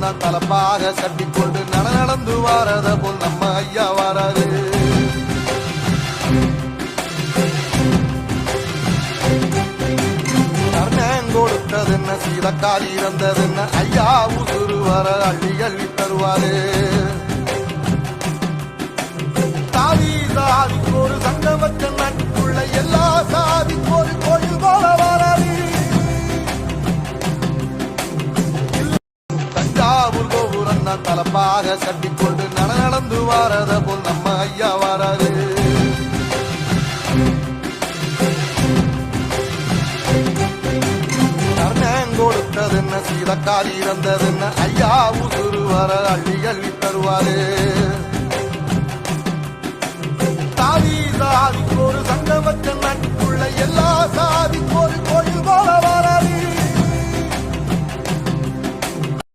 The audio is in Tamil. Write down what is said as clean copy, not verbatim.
தான் தலப்பாக கட்டிக்கொண்டு நடந்து வாரத போல் நம்ம ஐயா வாராரு. கொடுத்தது என்ன சீதக்காரி இறந்தது என்ன ஐயா உசுறு வர அள்ளி அள்ளி தருவாரு. சாதி சாதிக்கு ஒரு சங்கம் வச்ச நாட்டுக்குள்ள எல்லா சாதிக்கு ஒரு கோயில் போல வராது. தஞ்சாவூர் கோபுரம் தான் தலப்பாக கட்டிக்கொண்டு நடந்து வாரத போல் நம்ம ஐயா வராரு. கொடுத்தது என்ன சீதக்காரி இறந்தது என்ன ஐயா உசுறு வர அள்ளி அள்ளி தருவாரு. சாதி சாதிக்கு ஒரு சங்கம் வச்ச நாட்டுக்குள்ள எல்லா சாதிக்கு ஒரு